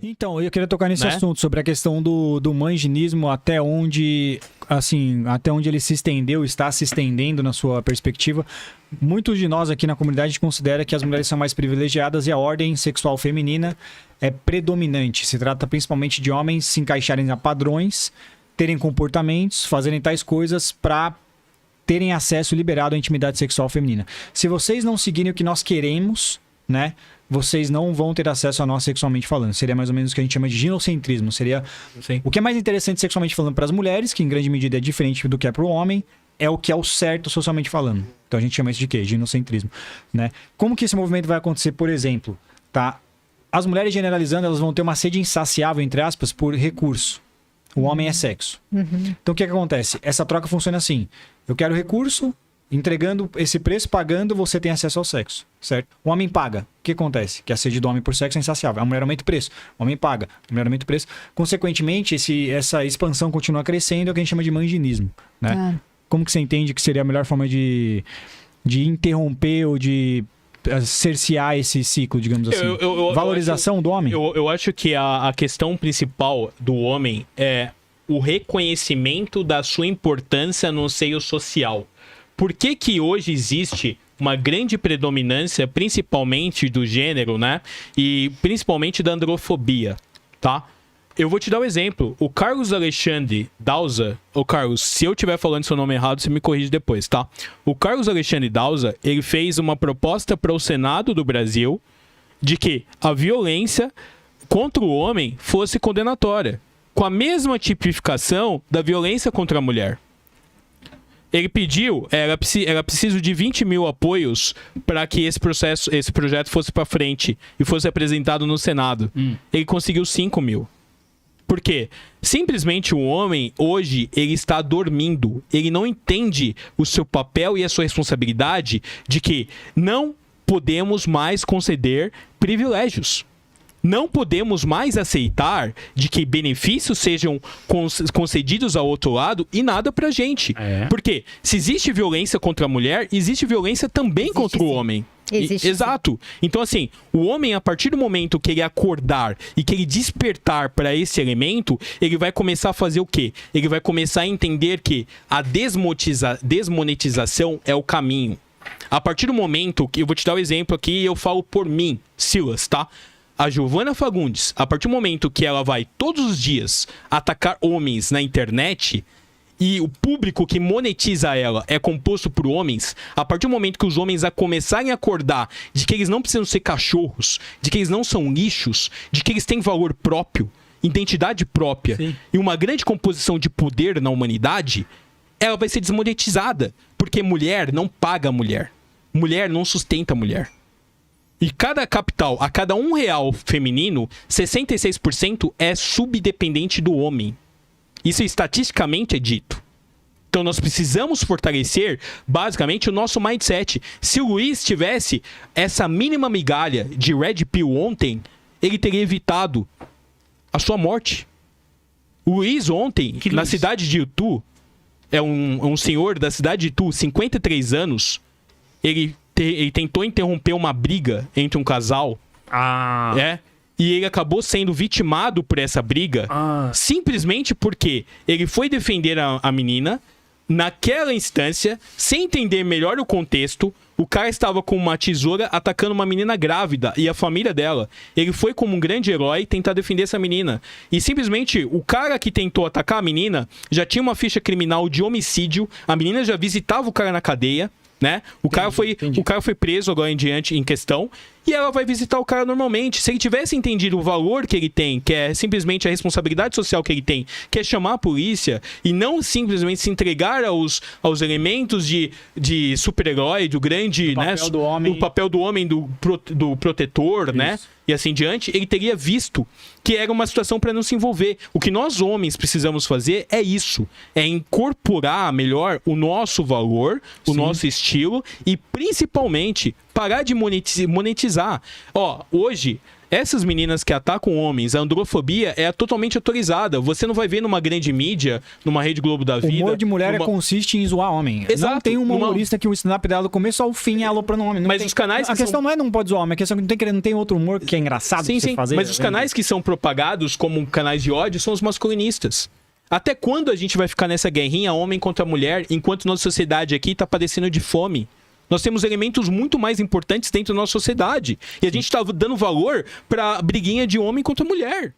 Então, eu queria tocar nesse Né? assunto, sobre a questão do manginismo, até onde ele se estendeu, está se estendendo na sua perspectiva. Muitos de nós aqui na comunidade considera que as mulheres são mais privilegiadas e a ordem sexual feminina é predominante. Se trata principalmente de homens se encaixarem a padrões, terem comportamentos, fazerem tais coisas para terem acesso liberado à intimidade sexual feminina. Se vocês não seguirem o que nós queremos, né, vocês não vão ter acesso a nós sexualmente falando. Seria mais ou menos o que a gente chama de ginocentrismo. Seria Sim. o que é mais interessante sexualmente falando para as mulheres, que em grande medida é diferente do que é para o homem, é o que é o certo socialmente falando. Então a gente chama isso de quê? Ginocentrismo, né? Como que esse movimento vai acontecer, por exemplo, tá? As mulheres, generalizando, elas vão ter uma sede insaciável, entre aspas, por recurso. O homem é sexo. Então o que acontece? Essa troca funciona assim. Eu quero recurso, entregando esse preço, pagando, você tem acesso ao sexo, certo? O homem paga. O que acontece? Que a sede do homem por sexo é insaciável. A mulher aumenta o preço. O homem paga. A mulher aumenta o preço. Consequentemente, essa expansão continua crescendo, é o que a gente chama de manginismo, né? Como que você entende que seria a melhor forma de interromper ou de cercear esse ciclo, digamos assim? Valorização do homem? Eu acho que a questão principal do homem é o reconhecimento da sua importância no seio social. Por que hoje existe uma grande predominância, principalmente do gênero, né? E principalmente da androfobia, tá? Eu vou te dar um exemplo. O Carlos Alexandre Dausa... Ô, Carlos, se eu estiver falando seu nome errado, você me corrige depois, tá? O Carlos Alexandre Dausa, ele fez uma proposta para o Senado do Brasil de que a violência contra o homem fosse condenatória, com a mesma tipificação da violência contra a mulher. Ele pediu, era preciso de 20 mil apoios para que esse projeto fosse para frente e fosse apresentado no Senado. Ele conseguiu 5 mil. Por quê? Simplesmente o homem, hoje, ele está dormindo. Ele não entende o seu papel e a sua responsabilidade de que não podemos mais conceder privilégios. Não podemos mais aceitar de que benefícios sejam concedidos ao outro lado e nada pra gente. Porque se existe violência contra a mulher, existe violência também contra o homem. Exato. Então, assim, o homem, a partir do momento que ele acordar e que ele despertar para esse elemento, ele vai começar a fazer o quê? Ele vai começar a entender que a desmonetização é o caminho. A partir do momento que eu vou te dar um exemplo aqui, eu falo por mim, Silas, tá? A Giovana Fagundes, a partir do momento que ela vai todos os dias atacar homens na internet e o público que monetiza ela é composto por homens, a partir do momento que os homens começarem a acordar de que eles não precisam ser cachorros, de que eles não são lixos, de que eles têm valor próprio, identidade própria e uma grande composição de poder na humanidade, ela vai ser desmonetizada, porque mulher não paga mulher. Mulher não sustenta mulher. E cada capital, a cada R$1 feminino, 66% é subdependente do homem. Isso estatisticamente é dito. Então nós precisamos fortalecer, basicamente, o nosso mindset. Se o Luiz tivesse essa mínima migalha de Red Pill ontem, ele teria evitado a sua morte. O Luiz ontem, na cidade de Itu, é um senhor da cidade de Itu, 53 anos, ele tentou interromper uma briga entre um casal. E ele acabou sendo vitimado por essa briga simplesmente porque ele foi defender a menina naquela instância, sem entender melhor o contexto. O cara estava com uma tesoura atacando uma menina grávida e a família dela. Ele foi como um grande herói tentar defender essa menina. E simplesmente o cara que tentou atacar a menina já tinha uma ficha criminal de homicídio. A menina já visitava o cara na cadeia, né? O cara foi preso agora em questão. E ela vai visitar o cara normalmente. Se ele tivesse entendido o valor que ele tem, que é simplesmente a responsabilidade social que ele tem, que é chamar a polícia e não simplesmente se entregar aos elementos de super-herói, do grande, o papel do homem, do protetor, né? E assim diante, ele teria visto que era uma situação para não se envolver. O que nós homens precisamos fazer é isso. É incorporar melhor o nosso valor, o nosso estilo e principalmente parar de monetizar. Hoje Essas meninas que atacam homens, a androfobia é totalmente autorizada. Você não vai ver numa grande mídia, numa Rede Globo da Vida... Humor de mulher consiste em zoar homem. Exato. Não tem uma humorista que o stand-up dela do começo ao fim é aloprando homem. Não Mas tem... os canais... A questão não é não pode zoar homem, a questão é que não tem outro humor que é engraçado sim, de você fazer. Mas os canais que são propagados como canais de ódio são os masculinistas. Até quando a gente vai ficar nessa guerrinha homem contra mulher, enquanto nossa sociedade aqui está padecendo de fome? Nós temos elementos muito mais importantes dentro da nossa sociedade. E a gente está dando valor para briguinha de homem contra mulher.